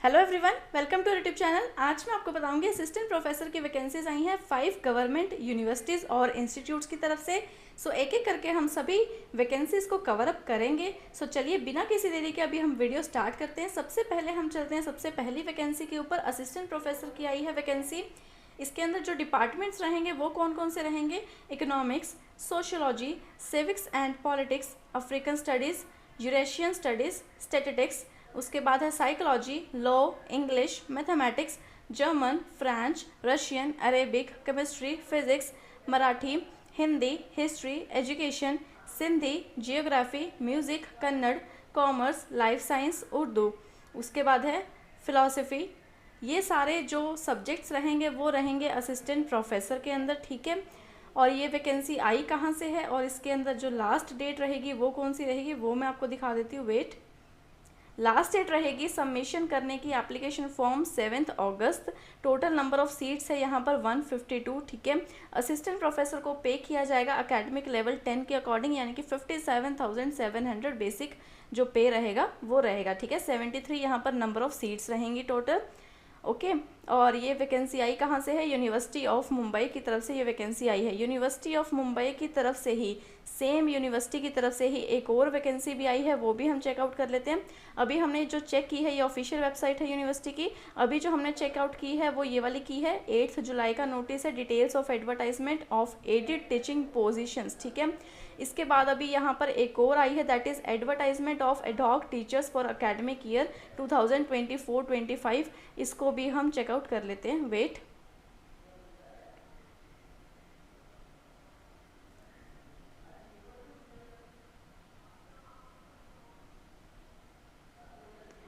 Hello everyone, welcome to YouTube channel. आज मैं आपको बताऊंगी असिस्टेंट प्रोफेसर की वैकेंसीज आई हैं 5 गवर्नमेंट यूनिवर्सिटीज़ और इंस्टीट्यूट्स की तरफ से। एक एक करके हम सभी वैकेंसीज को कवर अप करेंगे। चलिए बिना किसी देरी के अभी हम वीडियो स्टार्ट करते हैं। सबसे पहले हम चलते हैं सबसे पहली वैकेंसी के ऊपर। असिस्टेंट प्रोफेसर की आई है वैकेंसी। इसके अंदर जो डिपार्टमेंट्स रहेंगे वो कौन कौन से रहेंगे? Economics, sociology, civics and politics, African studies, Eurasian studies, statistics. उसके बाद है psychology, law, English, mathematics, German, French, Russian, Arabic, chemistry, physics, Marathi, Hindi, history, education, Sindhi, geography, music, Kannada, commerce, life science, Urdu. उसके बाद है फ़िलासफ़ी। ये सारे जो सब्जेक्ट्स रहेंगे वो रहेंगे असिस्टेंट प्रोफेसर के अंदर, ठीक है। और ये वैकेंसी आई कहाँ से है और इसके अंदर जो लास्ट डेट रहेगी वो कौन सी रहेगी वो मैं आपको दिखा देती हूँ। वेट, लास्ट डेट रहेगी सबमिशन करने की application form 7 August. Total number of seats है यहाँ पर 152, ठीक है। असिस्टेंट प्रोफेसर को पे किया जाएगा एकेडमिक लेवल 10 के अकॉर्डिंग, यानी कि 57,700 बेसिक जो पे रहेगा वो रहेगा, ठीक है। 73 यहाँ पर नंबर ऑफ सीट्स रहेंगी टोटल, ओके। और ये वैकेंसी आई कहाँ से है? यूनिवर्सिटी ऑफ मुंबई की तरफ से ये वैकेंसी आई है। यूनिवर्सिटी ऑफ मुंबई की तरफ से ही, सेम यूनिवर्सिटी की तरफ से ही एक और वैकेंसी भी आई है, वो भी हम चेकआउट कर लेते हैं। अभी हमने जो चेक की है ये ऑफिशियल वेबसाइट है यूनिवर्सिटी की। अभी जो हमने चेकआउट की है वो ये वाली की है। 8 जुलाई का नोटिस है, details of advertisement of aided teaching positions, ठीक है। इसके बाद अभी यहाँ पर एक और आई है, that is advertisement of ad hoc teachers for academic year 2024-25। इसको भी हम चेकआउट कर लेते हैं। वेट,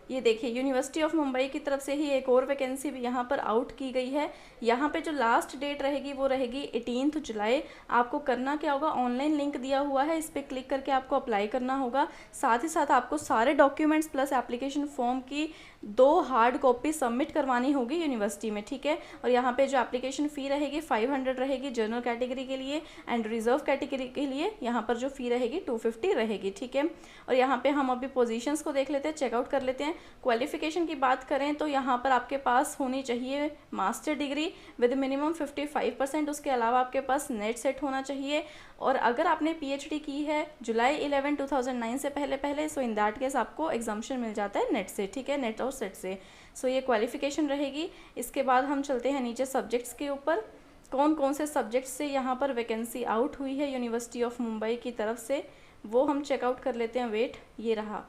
ये देखिए यूनिवर्सिटी ऑफ मुंबई की तरफ से ही एक और वैकेंसी भी यहाँ पर आउट की गई है। यहाँ पे जो लास्ट डेट रहेगी वो रहेगी 18 जुलाई। आपको करना क्या होगा, ऑनलाइन लिंक दिया हुआ है, इस पर क्लिक करके आपको अप्लाई करना होगा। साथ ही साथ आपको सारे डॉक्यूमेंट्स प्लस एप्लीकेशन फॉर्म की 2 हार्ड कॉपी सबमिट करवानी होगी यूनिवर्सिटी में, ठीक है। और यहाँ पे जो एप्लीकेशन फ़ी रहेगी 500 रहेगी जनरल कैटेगरी के लिए, एंड रिजर्व कैटेगरी के लिए यहाँ पर जो फ़ी रहेगी 250 रहेगी, ठीक है। और यहाँ पे हम अभी पोजीशंस को देख लेते हैं, चेकआउट कर लेते हैं। क्वालिफिकेशन की बात करें तो यहाँ पर आपके पास होनी चाहिए मास्टर डिग्री विद मिनिमम 55%। उसके अलावा आपके पास नेट सेट होना चाहिए। और अगर आपने पीएचडी की है जुलाई 11, 2009 से पहले सो इन दैट केस आपको एग्जाम्पशन मिल जाता है नेट से, ठीक है, नेट और सेट से। ये क्वालिफिकेशन रहेगी। इसके बाद हम चलते हैं नीचे सब्जेक्ट्स के ऊपर। कौन कौन से सब्जेक्ट्स से यहाँ पर वैकेंसी आउट हुई है यूनिवर्सिटी ऑफ मुंबई की तरफ से वो हम चेकआउट कर लेते हैं। वेट, ये रहा।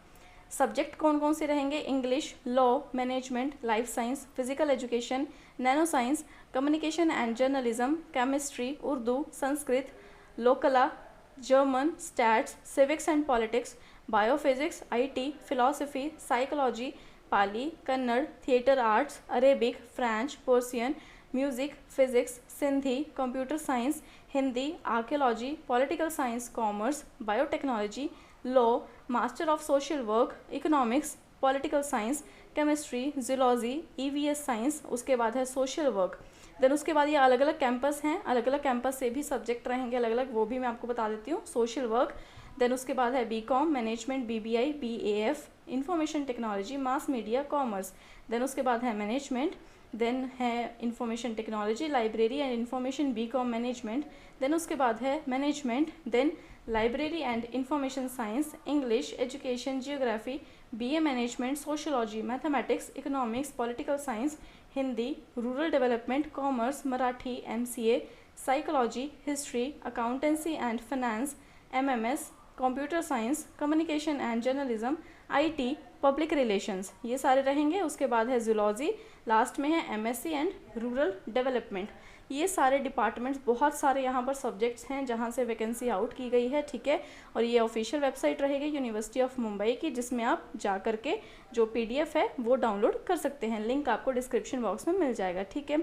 सब्जेक्ट कौन कौन से रहेंगे? English, law, management, life science, physical education, nano science, communication and journalism, chemistry, Urdu, Sanskrit, लोकला, German, stats, civics and politics, biophysics, IT, philosophy, psychology, Pali, Kannada, theatre arts, Arabic, French, Persian, music, physics, Sindhi, computer science, Hindi, archaeology, political science, commerce, biotechnology, law, master of social work, economics, political science, chemistry, zoology, EVS science. उसके बाद है social work. Then उसके बाद ये अलग अलग campus हैं, अलग अलग कैंपस से भी सब्जेक्ट रहेंगे अलग अलग, वो भी मैं आपको बता देती हूँ। सोशल वर्क, देन उसके बाद है BCom, management, BBI, BAF, information technology, mass media, commerce. Then उसके बाद है मैनेजमेंट, देन है information technology, library and information, BCom management. Then उसके बाद है management, then library and information science, English, education, geography, BA management, sociology, mathematics, economics, political science, Hindi, rural development, commerce, Marathi, MCA, psychology, history, accountancy and finance, MMS, computer science, communication and journalism, IT, public relations, ये सारे रहेंगे। उसके बाद है zoology, last में है MSc and rural development. ये सारे डिपार्टमेंट्स, बहुत सारे यहाँ पर सब्जेक्ट्स हैं जहाँ से वैकेंसी आउट की गई है, ठीक है। और ये ऑफिशियल वेबसाइट रहेगी यूनिवर्सिटी ऑफ मुंबई की, जिसमें आप जा करके जो पीडीएफ है वो डाउनलोड कर सकते हैं। लिंक आपको डिस्क्रिप्शन बॉक्स में मिल जाएगा, ठीक है।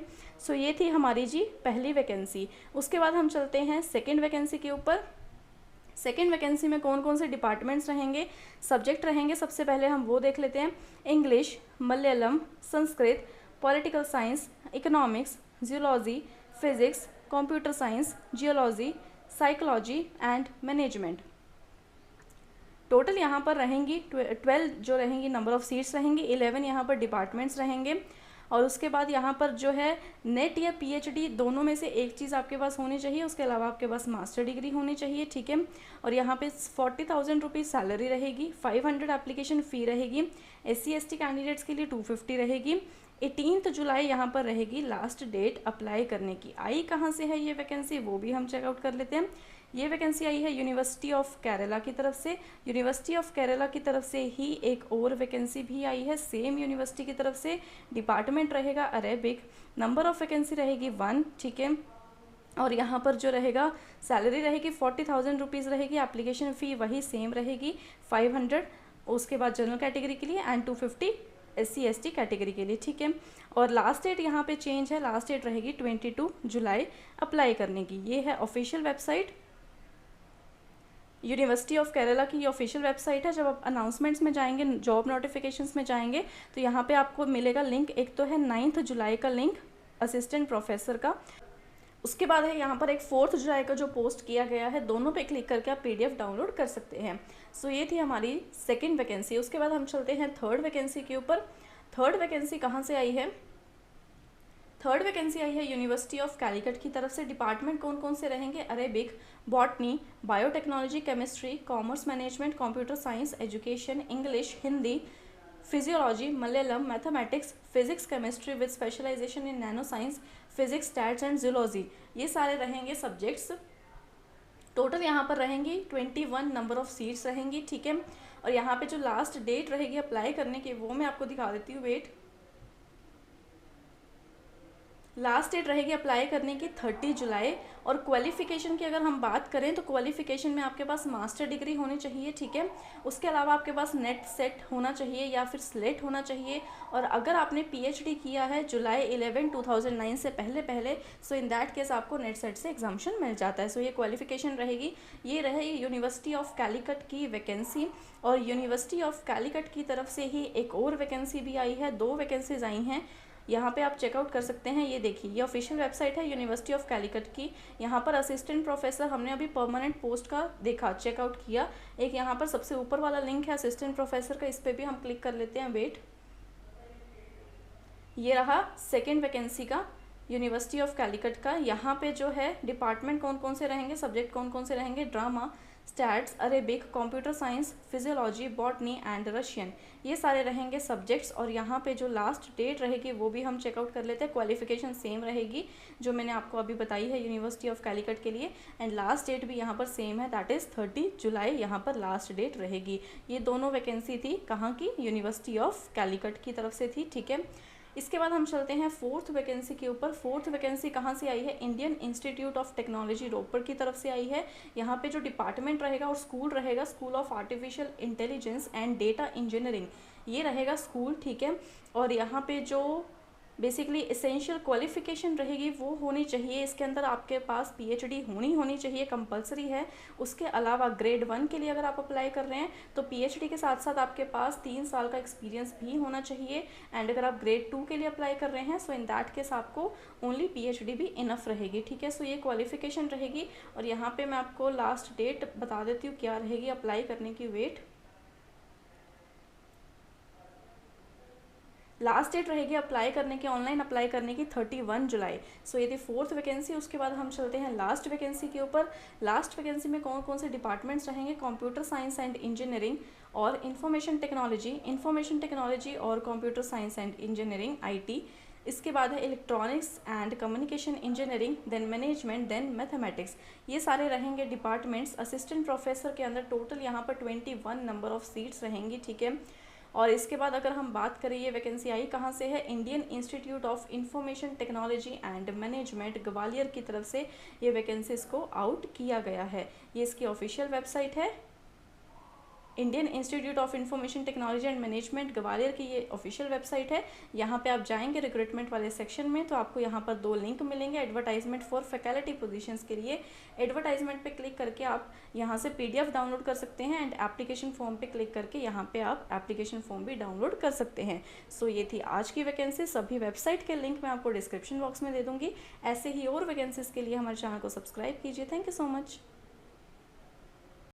ये थी हमारी जी पहली वैकेंसी। उसके बाद हम चलते हैं सेकेंड वैकेंसी के ऊपर। सेकेंड वैकेंसी में कौन कौन से डिपार्टमेंट्स रहेंगे, सब्जेक्ट रहेंगे, सबसे पहले हम वो देख लेते हैं। English, Malayalam, Sanskrit, political science, economics, zoology, physics, computer science, geology, psychology and management. Total यहाँ पर रहेंगी 12 जो रहेंगी नंबर ऑफ़ सीट्स रहेंगी, 11 यहाँ पर डिपार्टमेंट्स रहेंगे। और उसके बाद यहाँ पर जो है नेट या पीएचडी दोनों में से एक चीज़ आपके पास होनी चाहिए, उसके अलावा आपके पास मास्टर डिग्री होनी चाहिए, ठीक है। और यहाँ पे 40,000 रुपीज़ सैलरी रहेगी, 500 एप्लीकेशन फ़ी रहेगी, SC/ST कैंडिडेट्स के लिए 250 रहेगी। 18 जुलाई यहाँ पर रहेगी लास्ट डेट अप्लाई करने की। आई कहाँ से है ये वैकेंसी वो भी हम चेकआउट कर लेते हैं। ये वैकेंसी आई है यूनिवर्सिटी ऑफ केरला की तरफ से। यूनिवर्सिटी ऑफ केरला की तरफ से ही एक और वैकेंसी भी आई है सेम यूनिवर्सिटी की तरफ से। डिपार्टमेंट रहेगा अरेबिक, नंबर ऑफ वैकेंसी रहेगी 1, ठीक है। और यहाँ पर जो रहेगा सैलरी रहेगी 40,000 रुपीज़ रहेगी, एप्लीकेशन फ़ी वही सेम रहेगी 500, उसके बाद जनरल कैटेगरी के लिए एंड 250 SC/ST कैटेगरी के लिए, ठीक है। और लास्ट डेट यहाँ पे चेंज है, लास्ट डेट रहेगी 22 जुलाई अप्लाई करने की। ये है official website university of Kerala की, ये ऑफिशियल वेबसाइट है। जब आप अनाउंसमेंट्स में जाएंगे, जॉब नोटिफिकेशंस में जाएंगे तो यहाँ पे आपको मिलेगा लिंक। एक तो है 9 जुलाई का लिंक असिस्टेंट प्रोफेसर का, उसके बाद है यहाँ पर एक 4 जुलाई का जो पोस्ट किया गया है, दोनों पे क्लिक करके आप PDF डाउनलोड कर सकते हैं। सो ये थी हमारी सेकेंड वैकेंसी। उसके बाद हम चलते हैं थर्ड वैकेंसी के ऊपर। थर्ड वैकेंसी कहाँ से आई है? थर्ड वैकेंसी आई है यूनिवर्सिटी ऑफ कैलिकट की तरफ से। डिपार्टमेंट कौन कौन से रहेंगे? Arabic, botany, biotechnology, chemistry, commerce management, computer science, education, English, Hindi, physiology, Malayalam, mathematics, physics, chemistry with specialisation in nano science, physics, stats and zoology. ये सारे रहेंगे सब्जेक्ट्स। टोटल यहाँ पर रहेंगी 21 नंबर ऑफ सीट्स रहेंगी, ठीक है। और यहाँ पे जो लास्ट डेट रहेगी अप्लाई करने की वो मैं आपको दिखा देती हूँ, वेट। लास्ट डेट रहेगी अप्लाई करने की 30 जुलाई। और क्वालिफिकेशन की अगर हम बात करें तो क्वालिफिकेशन में आपके पास मास्टर डिग्री होनी चाहिए, ठीक है। उसके अलावा आपके पास नेट सेट होना चाहिए या फिर स्लेट होना चाहिए। और अगर आपने PhD किया है जुलाई 11, 2009 से पहले सो इन दैट केस आपको नेट सेट से एग्जाम्शन मिल जाता है। सो ये क्वालिफिकेशन रहेगी। ये रहे यूनिवर्सिटी ऑफ कैलिकट की वैकेंसी। और यूनिवर्सिटी ऑफ कैलिकट की तरफ से ही एक और वैकेंसी भी आई है, 2 वैकेंसीज आई हैं। यहाँ पे आप चेकआउट कर सकते हैं। ये देखिए, ये ऑफिशियल वेबसाइट है यूनिवर्सिटी ऑफ कैलिकट की। यहाँ पर असिस्टेंट प्रोफेसर हमने अभी परमानेंट पोस्ट का देखा, चेकआउट किया। एक यहाँ पर सबसे ऊपर वाला लिंक है असिस्टेंट प्रोफेसर का, इस पर भी हम क्लिक कर लेते हैं, वेट। ये रहा सेकेंड वैकेंसी का यूनिवर्सिटी ऑफ कैलिकट का। यहाँ पे जो है डिपार्टमेंट कौन कौन से रहेंगे, सब्जेक्ट कौन कौन से रहेंगे? Drama, stats, Arabic, computer science, physiology, botany and Russian, ये सारे रहेंगे सब्जेक्ट्स। और यहाँ पे जो लास्ट डेट रहेगी वो भी हम चेकआउट कर लेते हैं। क्वालिफिकेशन सेम रहेगी जो मैंने आपको अभी बताई है यूनिवर्सिटी ऑफ कैलिकट के लिए। एंड लास्ट डेट भी यहाँ पर सेम है, दैट इज़ 30 जुलाई यहाँ पर लास्ट डेट रहेगी। ये दोनों वैकेंसी थी कहाँ की? यूनिवर्सिटी ऑफ कैलिकट की तरफ से थी, ठीक है। इसके बाद हम चलते हैं फोर्थ वैकेंसी के ऊपर। फोर्थ वैकेंसी कहाँ से आई है? इंडियन इंस्टीट्यूट ऑफ टेक्नोलॉजी रोपड़ की तरफ से आई है। यहाँ पे जो डिपार्टमेंट रहेगा और स्कूल रहेगा, school of artificial intelligence and data engineering, ये रहेगा स्कूल, ठीक है। और यहाँ पे जो बेसिकली एसेंशियल क्वालिफिकेशन रहेगी वो होनी चाहिए, इसके अंदर आपके पास PhD होनी चाहिए, कंपलसरी है। उसके अलावा ग्रेड 1 के लिए अगर आप अप्लाई कर रहे हैं तो PhD के साथ साथ आपके पास 3 साल का एक्सपीरियंस भी होना चाहिए। एंड अगर आप ग्रेड 2 के लिए अप्लाई कर रहे हैं सो इन दैट केस आपको ओनली PhD भी इनफ रहेगी, ठीक है। सो ये क्वालिफिकेशन रहेगी। और यहाँ पर मैं आपको लास्ट डेट बता देती हूँ क्या रहेगी अप्लाई करने की, वेट। लास्ट डेट रहेगी अप्लाई करने की, ऑनलाइन अप्लाई करने की 31 जुलाई। सो ये थी फोर्थ वैकेंसी। उसके बाद हम चलते हैं लास्ट वैकेंसी के ऊपर। लास्ट वैकेंसी में कौन कौन से डिपार्टमेंट्स रहेंगे? कंप्यूटर साइंस एंड इंजीनियरिंग और इंफॉर्मेशन टेक्नोलॉजी और computer science and engineering IT। इसके बाद है electronics and communication engineering, then management, then mathematics. ये सारे रहेंगे डिपार्टमेंट्स। असिस्टेंट प्रोफेसर के अंदर टोटल यहाँ पर 21 नंबर ऑफ सीट्स रहेंगी, ठीक है। और इसके बाद अगर हम बात करें ये वैकेंसी आई कहाँ से है? Indian institute of information technology and management Gwalior की तरफ से ये वैकेंसीज को आउट किया गया है। ये इसकी ऑफिशियल वेबसाइट है, Indian institute of information technology and management Gwalior की ये ऑफिशियल वेबसाइट है। यहाँ पे आप जाएंगे रिक्रूटमेंट वाले सेक्शन में तो आपको यहाँ पर 2 लिंक मिलेंगे एडवर्टाइजमेंट फॉर फैकल्टी पोजीशंस के लिए। एडवर्टाइजमेंट पे क्लिक करके आप यहाँ से PDF डाउनलोड कर सकते हैं एंड एप्लीकेशन फॉर्म पे क्लिक करके यहाँ पे आप एप्लीकेशन फॉर्म भी डाउनलोड कर सकते हैं। सो ये थी आज की वैकेंसी। सभी वेबसाइट के लिंक मैं आपको डिस्क्रिप्शन बॉक्स में दे दूँगी। ऐसे ही और वैकेंसीज के लिए हमारे चैनल को सब्सक्राइब कीजिए। Thank you so much.